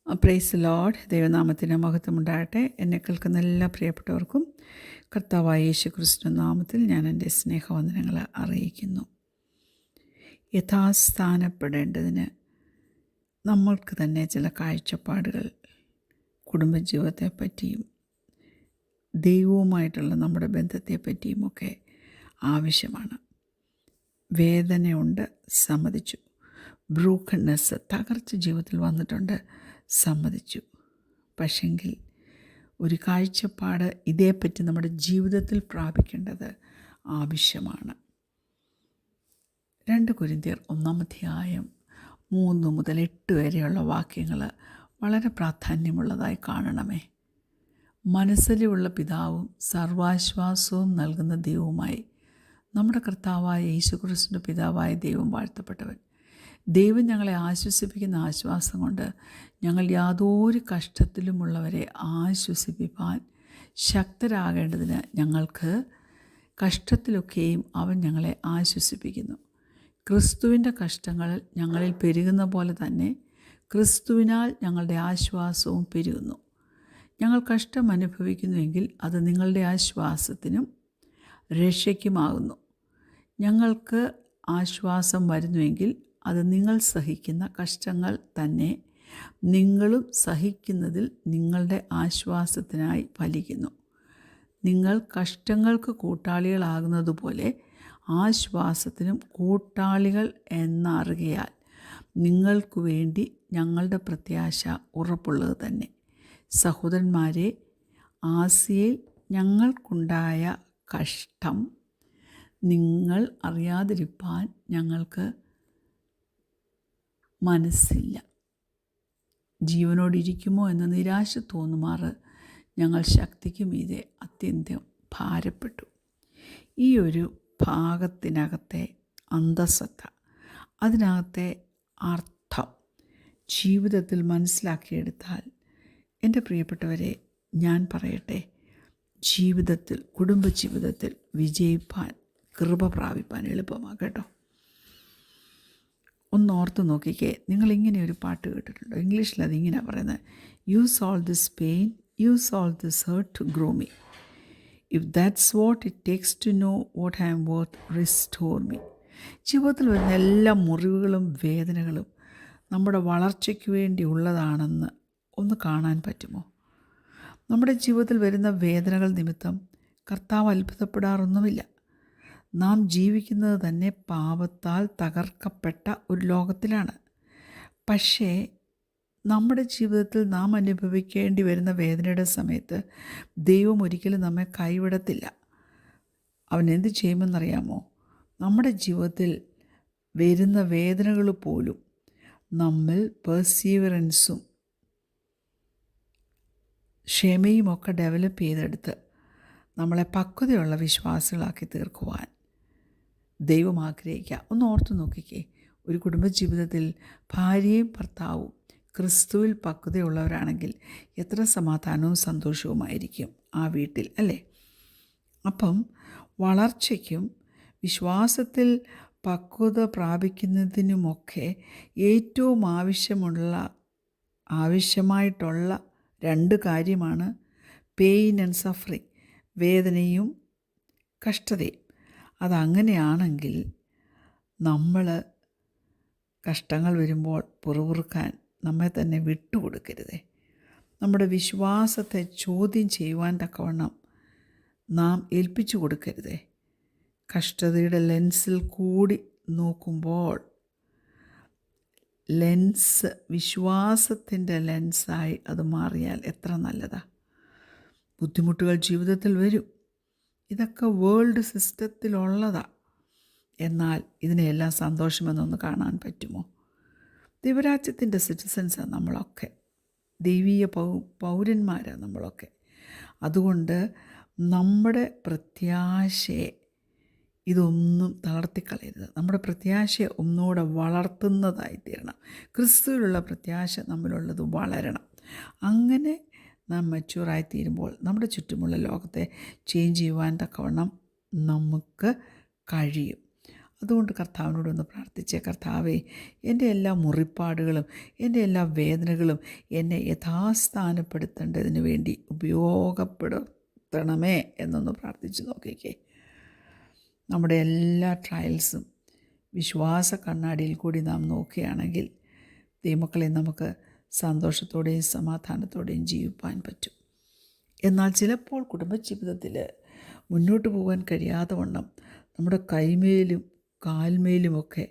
Praise Lord. ദൈവനാമത്തിന് മഹത്വമുണ്ടാകട്ടെ. എന്നെ കേൾക്കുന്ന എല്ലാ പ്രിയപ്പെട്ടവർക്കും കർത്താവായ യേശു ക്രിസ്തു നാമത്തിൽ ഞാൻ എൻ്റെ സ്നേഹവന്ദനങ്ങൾ അറിയിക്കുന്നു. യഥാസ്ഥാനപ്പെടേണ്ടതിന് നമ്മൾക്ക് തന്നെ ചില കാഴ്ചപ്പാടുകൾ കുടുംബജീവിതത്തെപ്പറ്റിയും ദൈവവുമായിട്ടുള്ള നമ്മുടെ ബന്ധത്തെപ്പറ്റിയുമൊക്കെ ആവശ്യമാണ്. വേദനയുണ്ട്, സമ്മതിച്ചു. ബ്രൂക്കൺനെസ്, തകർച്ച ജീവിതത്തിൽ വന്നിട്ടുണ്ട്, സമ്മതിച്ചു. പക്ഷെങ്കിൽ ഒരു കാഴ്ചപ്പാട് ഇതേപ്പറ്റി നമ്മുടെ ജീവിതത്തിൽ പ്രാപിക്കേണ്ടത് ആവശ്യമാണ്. 2 കൊരിന്ത്യർ 1 മുതൽ 8 വരെയുള്ള വാക്യങ്ങൾ വളരെ പ്രാധാന്യമുള്ളതായി കാണണമേ. മനസ്സിലുള്ള പിതാവും സർവാശ്വാസവും നൽകുന്ന ദൈവവുമായി നമ്മുടെ കർത്താവായ യേശുക്രിസ്തുവിൻ്റെ പിതാവായ ദൈവം വാഴ്ത്തപ്പെട്ടവൻ. ദൈവം ഞങ്ങളെ ആശ്വസിപ്പിക്കുന്ന ആശ്വാസം കൊണ്ട് ഞങ്ങൾ യാതൊരു കഷ്ടത്തിലുമുള്ളവരെ ആശ്വസിപ്പിപ്പാൻ ശക്തരാകേണ്ടതിന് ഞങ്ങൾക്ക് കഷ്ടത്തിലൊക്കെയും അവൻ ഞങ്ങളെ ആശ്വസിപ്പിക്കുന്നു. ക്രിസ്തുവിൻ്റെ കഷ്ടങ്ങൾ ഞങ്ങളിൽ പെരുകുന്ന പോലെ തന്നെ ക്രിസ്തുവിനാൽ ഞങ്ങളുടെ ആശ്വാസവും പെരുകുന്നു. ഞങ്ങൾ കഷ്ടം അനുഭവിക്കുന്നുവെങ്കിൽ അത് നിങ്ങളുടെ ആശ്വാസത്തിനും രക്ഷയ്ക്കുമാകുന്നു. ഞങ്ങൾക്ക് ആശ്വാസം വരുന്നുവെങ്കിൽ അത് നിങ്ങൾ സഹിക്കുന്ന കഷ്ടങ്ങൾ തന്നെ നിങ്ങളും സഹിക്കുന്നതിൽ നിങ്ങളുടെ ആശ്വാസത്തിനായി ഫലിക്കുന്നു. നിങ്ങൾ കഷ്ടങ്ങൾക്ക് കൂട്ടാളികളാകുന്നതുപോലെ ആശ്വാസത്തിനും കൂട്ടാളികൾ എന്നറിയാൽ നിങ്ങൾക്ക് വേണ്ടി ഞങ്ങളുടെ പ്രത്യാശ ഉറപ്പുള്ളത് തന്നെ. സഹോദരന്മാരെ, ആസിയയിൽ ഞങ്ങൾക്കുണ്ടായ കഷ്ടം നിങ്ങൾ അറിയാതിരിപ്പാൻ ഞങ്ങൾക്ക് മനസ്സില്ല. ജീവനോടിരിക്കുമോ എന്ന നിരാശ തോന്നുമാറ് ഞങ്ങൾ ശക്തിക്ക് മീതെ അത്യന്തം ഭാരപ്പെട്ടു. ഈ ഒരു ഭാഗത്തിനകത്തെ അന്തസത്ത, അതിനകത്തെ അർത്ഥം ജീവിതത്തിൽ മനസ്സിലാക്കിയെടുത്താൽ, എൻ്റെ പ്രിയപ്പെട്ടവരെ, ഞാൻ പറയട്ടെ, ജീവിതത്തിൽ, കുടുംബജീവിതത്തിൽ വിജയിപ്പാൻ, കൃപ പ്രാപിപ്പാൻ എളുപ്പമാണ് കേട്ടോ. ഒന്ന് ഓർത്ത് നോക്കിക്കേ. നിങ്ങളിങ്ങനെ ഒരു പാട്ട് കേട്ടിട്ടുണ്ടോ? ഇംഗ്ലീഷിൽ അതിങ്ങനെ പറയുന്നത്, you solve this pain, you solve this hurt to grow me. If that's what it takes to know what I'm worth, restore me. ജീവിതത്തിൽ വരുന്ന എല്ലാ മുറിവുകളും വേദനകളും നമ്മുടെ വളർച്ചയ്ക്ക് വേണ്ടി ഉള്ളതാണെന്ന് ഒന്ന് കാണാൻ പറ്റുമോ? നമ്മുടെ ജീവിതത്തിൽ വരുന്ന വേദനകൾ നിമിത്തം കർത്താവ് അത്ഭുതപ്പെടാറൊന്നുമില്ല. നാം ജീവിക്കുന്നത് തന്നെ പാപത്താൽ തകർക്കപ്പെട്ട ഒരു ലോകത്തിലാണ്. പക്ഷേ നമ്മുടെ ജീവിതത്തിൽ നാം അനുഭവിക്കേണ്ടി വരുന്ന വേദനയുടെ സമയത്ത് ദൈവം ഒരിക്കലും നമ്മെ കൈവിടത്തില്ല. അവൻ എന്ത് ചെയ്യുമെന്നറിയാമോ? നമ്മുടെ ജീവിതത്തിൽ വരുന്ന വേദനകൾ പോലും നമ്മൾ പെർസീവറൻസും ക്ഷമയുമൊക്കെ ഡെവലപ്പ് ചെയ്തെടുത്ത് നമ്മളെ പക്വതയുള്ള വിശ്വാസികളാക്കി തീർക്കുവാൻ ദൈവം ആഗ്രഹിക്കുക. ഒന്ന് ഓർത്തു നോക്കിക്കേ. ഒരു കുടുംബജീവിതത്തിൽ ഭാര്യയും ഭർത്താവും ക്രിസ്തുവിൽ പക്വതയുള്ളവരാണെങ്കിൽ എത്ര സമാധാനവും സന്തോഷവുമായിരിക്കും ആ വീട്ടിൽ, അല്ലേ? അപ്പം വളർച്ചയ്ക്കും വിശ്വാസത്തിൽ പക്വത പ്രാപിക്കുന്നതിനുമൊക്കെ ഏറ്റവും ആവശ്യമായിട്ടുള്ള 2 കാര്യമാണ് പെയിൻ ആൻഡ് സഫറിങ്, വേദനയും കഷ്ടതയും. അതങ്ങനെയാണെങ്കിൽ നമ്മൾ കഷ്ടങ്ങൾ വരുമ്പോൾ പുറകുറുക്കാൻ നമ്മെ തന്നെ വിട്ടുകൊടുക്കരുതേ. നമ്മുടെ വിശ്വാസത്തെ ചോദ്യം ചെയ്യുവാൻ തക്കവണ്ണം നാം ഏൽപ്പിച്ചു കൊടുക്കരുതേ. കഷ്ടതയുടെ ലെൻസിൽ കൂടി നോക്കുമ്പോൾ ലെൻസ് വിശ്വാസത്തിൻ്റെ ലെൻസായി അത് മാറിയാൽ എത്ര നല്ലതാണ്. ബുദ്ധിമുട്ടുകൾ ജീവിതത്തിൽ വരും. ഇതൊക്കെ വേൾഡ് സിസ്റ്റത്തിലുള്ളതാണ്. എന്നാൽ ഇതിനെല്ലാം സന്തോഷമെന്നൊന്ന് കാണാൻ പറ്റുമോ? ദൈവരാജ്യത്തിൻ്റെ സിറ്റിസൻസാണ് നമ്മളൊക്കെ, ദൈവീയ പൗരന്മാരാണ് നമ്മളൊക്കെ. അതുകൊണ്ട് നമ്മുടെ പ്രത്യാശയെ ഇതൊന്നും തളർത്തിക്കളയരുത്. നമ്മുടെ പ്രത്യാശയെ ഒന്നുകൂടെ വളർത്തുന്നതായി തീരണം. ക്രിസ്തുവിലുള്ള പ്രത്യാശ നമ്മളുള്ളത് വളരണം. അങ്ങനെ നാം മെച്യൂറായി തീരുമ്പോൾ നമ്മുടെ ചുറ്റുമുള്ള ലോകത്തെ ചേഞ്ച് ചെയ്യുവാൻ തക്കവണ്ണം നമുക്ക് കഴിയും. അതുകൊണ്ട് കർത്താവിനോടൊന്ന് പ്രാർത്ഥിച്ചേ, കർത്താവേ, എൻ്റെ എല്ലാ മുറിപ്പാടുകളും എൻ്റെ എല്ലാ വേദനകളും എന്നെ യഥാസ്ഥാനപ്പെടുത്തേണ്ടതിന് വേണ്ടി ഉപയോഗപ്പെടുത്തണമേ എന്നൊന്ന് പ്രാർത്ഥിച്ച് നോക്കിക്കേ. നമ്മുടെ എല്ലാ ട്രയൽസും വിശ്വാസ കണ്ണാടിയിൽ കൂടി നാം നോക്കുകയാണെങ്കിൽ ദൈവമക്കളെ നമുക്ക് സന്തോഷത്തോടെയും സമാധാനത്തോടെയും ജീവിപ്പാൻ പറ്റും. എന്നാൽ ചിലപ്പോൾ കുടുംബജീവിതത്തിൽ മുന്നോട്ട് പോകാൻ കഴിയാതെ വണ്ണം നമ്മുടെ കൈമേലും കാൽമേലുമൊക്കെ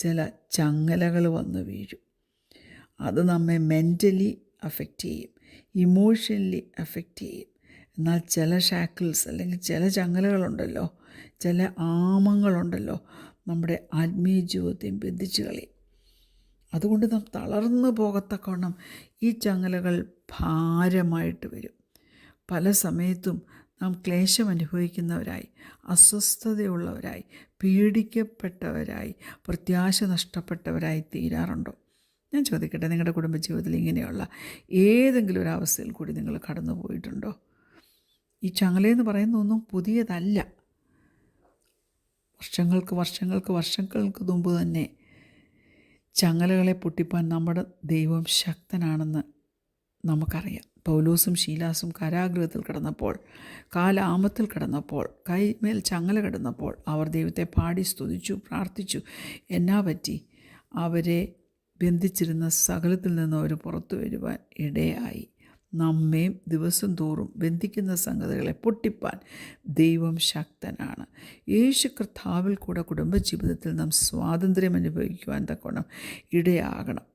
ചില ചങ്ങലകൾ വന്ന് വീഴും. അത് നമ്മെ മെൻ്റലി അഫക്റ്റ് ചെയ്യും, ഇമോഷണലി അഫക്റ്റ് ചെയ്യും. എന്നാൽ ചില ഷാക്കിൾസ് അല്ലെങ്കിൽ ചില ചങ്ങലകളുണ്ടല്ലോ, ചില ആമങ്ങളുണ്ടല്ലോ, നമ്മുടെ ആത്മീയ ജീവിതത്തെയും ബന്ധിച്ച് കളയും. അതുകൊണ്ട് നാം തളർന്നു പോകത്തക്കവണ്ണം ഈ ചങ്ങലകൾ ഭാരമായിട്ട് വരും. പല സമയത്തും നാം ക്ലേശം അനുഭവിക്കുന്നവരായി, അസ്വസ്ഥതയുള്ളവരായി, പീഡിക്കപ്പെട്ടവരായി, പ്രത്യാശ നഷ്ടപ്പെട്ടവരായി തീരാറുണ്ടോ? ഞാൻ ചോദിക്കട്ടെ, നിങ്ങളുടെ കുടുംബജീവിതത്തിൽ ഇങ്ങനെയുള്ള ഏതെങ്കിലും ഒരു അവസ്ഥയിൽ കൂടി നിങ്ങൾ കടന്നു പോയിട്ടുണ്ടോ? ഈ ചങ്ങലയെന്ന് പറയുന്നതൊന്നും പുതിയതല്ല. വർഷങ്ങൾക്ക് മുമ്പ് തന്നെ ചങ്ങലകളെ പൊട്ടിപ്പാൻ നമ്മുടെ ദൈവം ശക്തനാണെന്ന് നമുക്കറിയാം. പൗലോസും ശീലാസും കാരാഗൃഹത്തിൽ കിടന്നപ്പോൾ, കാലാമത്തിൽ കിടന്നപ്പോൾ, കൈമേൽ ചങ്ങല കിടന്നപ്പോൾ അവർ ദൈവത്തെ പാടി സ്തുതിച്ചു, പ്രാർത്ഥിച്ചു. എന്നാ പറ്റി? അവരെ ബന്ധിച്ചിരുന്ന സകലത്തിൽ നിന്ന് അവർ പുറത്തു വരുവാൻ ഇടയായി. നമ്മയും ദിവസം തോറും ബന്ധിക്കുന്ന സംഗതികളെ പൊട്ടിപ്പാൻ ദൈവം ശക്തനാണ്. യേശു കർത്താവിൽ കൂടെ കുടുംബജീവിതത്തിൽ നാം സ്വാതന്ത്ര്യം അനുഭവിക്കുവാൻ തക്കവണ്ണം ഇടയാകണം.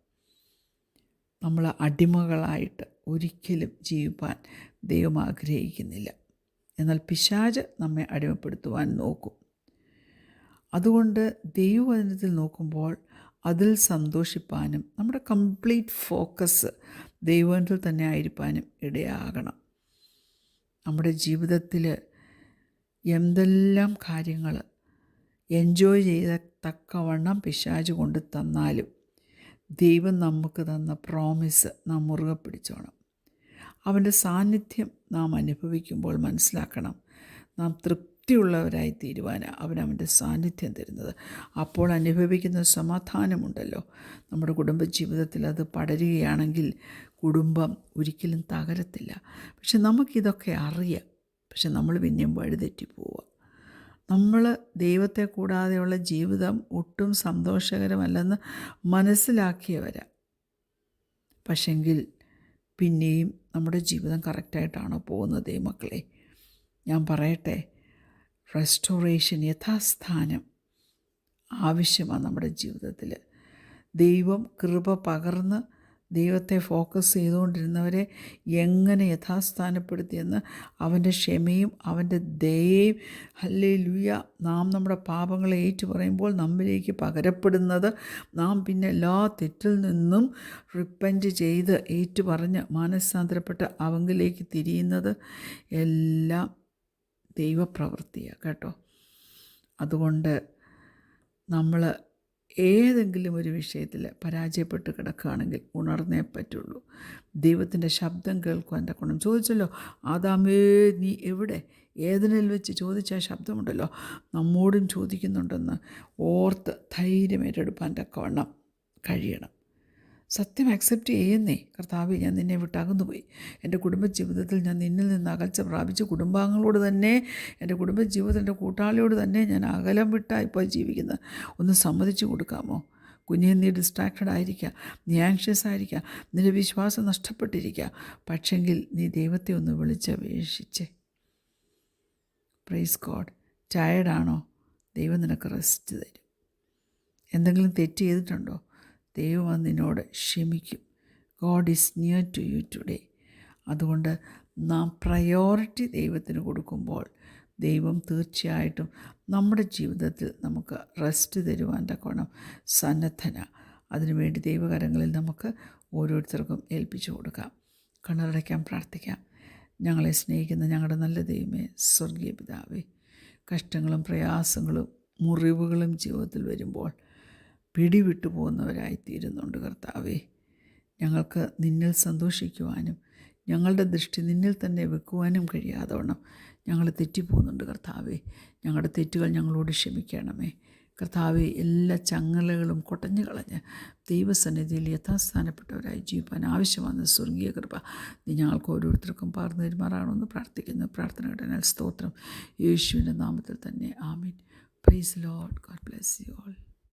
നമ്മൾ അടിമകളായിട്ട് ഒരിക്കലും ജീവിപ്പാൻ ദൈവം ആഗ്രഹിക്കുന്നില്ല. എന്നാൽ പിശാച് നമ്മെ അടിമപ്പെടുത്തുവാൻ നോക്കും. അതുകൊണ്ട് ദൈവവചനത്തിൽ നോക്കുമ്പോൾ അതിൽ സന്തോഷിപ്പാനും നമ്മുടെ കംപ്ലീറ്റ് ഫോക്കസ് ദൈവത്തിൽ തന്നെ ആയിരിക്കാനും ഇടയാകണം. നമ്മുടെ ജീവിതത്തിൽ എന്തെല്ലാം കാര്യങ്ങൾ എൻജോയ് ചെയ്തത്തക്കവണ്ണം പിശാച് കൊണ്ട് തന്നാലും ദൈവം നമുക്ക് തന്ന പ്രോമിസ് നാം മുറുകെ പിടിച്ചോണം. അവൻ്റെ സാന്നിധ്യം നാം അനുഭവിക്കുമ്പോൾ മനസ്സിലാക്കണം, നാം തൃപ്തിയുള്ളവരായി തീരുവാനാണ് അവൻ്റെ സാന്നിധ്യം തരുന്നത്. അപ്പോൾ അനുഭവിക്കുന്ന സമാധാനമുണ്ടല്ലോ, നമ്മുടെ കുടുംബജീവിതത്തിൽ അത് പടരുകയാണെങ്കിൽ കുടുംബം ഒരിക്കലും തകരത്തില്ല. പക്ഷെ നമുക്കിതൊക്കെ അറിയാം, പക്ഷെ നമ്മൾ പിന്നെയും വഴിതെറ്റി പോവുക. നമ്മൾ ദൈവത്തെ കൂടാതെയുള്ള ജീവിതം ഒട്ടും സന്തോഷകരമല്ലെന്ന് മനസ്സിലാക്കിയവരാ. പക്ഷെങ്കിൽ പിന്നെയും നമ്മുടെ ജീവിതം കറക്റ്റായിട്ടാണോ പോകുന്നത്? മക്കളെ, ഞാൻ പറയട്ടെ, റെസ്റ്റോറേഷൻ, യഥാസ്ഥാനം ആവശ്യമാണ് നമ്മുടെ ജീവിതത്തിൽ. ദൈവം കൃപ പകർന്ന് ദൈവത്തെ ഫോക്കസ് ചെയ്തുകൊണ്ടിരുന്നവരെ എങ്ങനെ യഥാസ്ഥാനപ്പെടുത്തിയെന്ന് അവൻ്റെ ക്ഷമയും അവൻ്റെ ദയയും, ഹല്ലേലൂയ, നാം നമ്മുടെ പാപങ്ങളെ ഏറ്റു പറയുമ്പോൾ നമ്മിലേക്ക് പകരപ്പെടുന്നത്, നാം പിന്നെ എല്ലാ തെറ്റിൽ നിന്നും റിപ്പൻറ്റ് ചെയ്ത് ഏറ്റു പറഞ്ഞ് മാനസാന്തരപ്പെട്ട് അവങ്കിലേക്ക് തിരിയുന്നത് എല്ലാം ദൈവപ്രവൃത്തിയാണ് കേട്ടോ. അതുകൊണ്ട് നമ്മൾ ഏതെങ്കിലും ഒരു വിഷയത്തിൽ പരാജയപ്പെട്ട് കിടക്കുകയാണെങ്കിൽ ഉണർന്നേ പറ്റുള്ളൂ. ദൈവത്തിൻ്റെ ശബ്ദം കേൾക്കുവാൻ തക്കവണ്ണം ചോദിച്ചല്ലോ, ആദാമേ നീ എവിടെ? ഏതിനിൽ വെച്ച് ചോദിച്ച ശബ്ദമുണ്ടല്ലോ, നമ്മോടും ചോദിക്കുന്നുണ്ടെന്ന് ഓർത്ത് ധൈര്യം ഏറ്റെടുപ്പാൻ തക്കവണ്ണം കഴിയണം. സത്യം അക്സെപ്റ്റ് ചെയ്യുന്നേ. കർത്താവേ, ഞാൻ നിന്നെ വിട്ടകന്നുപോയി. എൻ്റെ കുടുംബജീവിതത്തിൽ ഞാൻ നിന്നിൽ നിന്ന് അകൽച്ച പ്രാപിച്ച് കുടുംബാംഗങ്ങളോട് തന്നെ, എൻ്റെ കുടുംബജീവിതത്തിൻ്റെ കൂട്ടാളിയോട് തന്നെ ഞാൻ അകലം വിട്ടായിപ്പോൾ ജീവിക്കുന്നത്. ഒന്ന് സമ്മതിച്ചു കൊടുക്കാമോ? കുഞ്ഞെ, നീ ഡിസ്ട്രാക്റ്റഡ് ആയിരിക്കുക, നീ ആങ്ഷ്യസ് ആയിരിക്കുക, നിൻ്റെ വിശ്വാസം നഷ്ടപ്പെട്ടിരിക്കുക. പക്ഷെങ്കിൽ നീ ദൈവത്തെ ഒന്ന് വിളിച്ചപേക്ഷിച്ചേ. Praise God. ടയേർഡാണോ? ദൈവം നിനക്ക് റെസ്റ്റ് തരും. എന്തെങ്കിലും തെറ്റ് ചെയ്തിട്ടുണ്ടോ? ദൈവം അത് നിന്നോട് ക്ഷമിക്കും. God is near to you today. അതുകൊണ്ട് നാം പ്രയോറിറ്റി ദൈവത്തിന് കൊടുക്കുമ്പോൾ ദൈവം തീർച്ചയായിട്ടും നമ്മുടെ ജീവിതത്തിൽ നമുക്ക് റെസ്റ്റ് തരുവാൻ തക്കോണം സന്നദ്ധന. അതിനുവേണ്ടി ദൈവകരങ്ങളിൽ നമുക്ക് ഓരോരുത്തർക്കും ഏൽപ്പിച്ചു കൊടുക്കാം. കണ്ണടയ്ക്കാം, പ്രാർത്ഥിക്കാം. ഞങ്ങളെ സ്നേഹിക്കുന്ന ഞങ്ങളുടെ നല്ല ദൈവമേ, സ്വർഗീയ പിതാവേ, കഷ്ടങ്ങളും പ്രയാസങ്ങളും മുറിവുകളും ജീവിതത്തിൽ വരുമ്പോൾ പിടിവിട്ടു പോകുന്നവരായിത്തീരുന്നുണ്ട് കർത്താവേ. ഞങ്ങൾക്ക് നിന്നിൽ സന്തോഷിക്കുവാനും ഞങ്ങളുടെ ദൃഷ്ടി നിന്നിൽ തന്നെ വെക്കുവാനും കഴിയാതെ വണ്ണം ഞങ്ങൾ തെറ്റിപ്പോകുന്നുണ്ട് കർത്താവേ. ഞങ്ങളുടെ തെറ്റുകൾ ഞങ്ങളോട് ക്ഷമിക്കണമേ. കർത്താവെ, എല്ലാ ചങ്ങലകളും കുടഞ്ഞു കളഞ്ഞ് ദൈവസന്നിധിയിൽ യഥാസ്ഥാനപ്പെട്ടവരായി ജീവിക്കാൻ ആവശ്യമാണ് സ്വർഗീയ കൃപ നീ ഞങ്ങൾക്ക് ഓരോരുത്തർക്കും പകർന്നു തരുമാറാണെന്ന് പ്രാർത്ഥിക്കുന്നു. പ്രാർത്ഥന കേട്ടതിനാൽ സ്തോത്രം. യേശുവിൻ്റെ നാമത്തിൽ തന്നെ ആമേൻ. Praise Lord. God bless you all.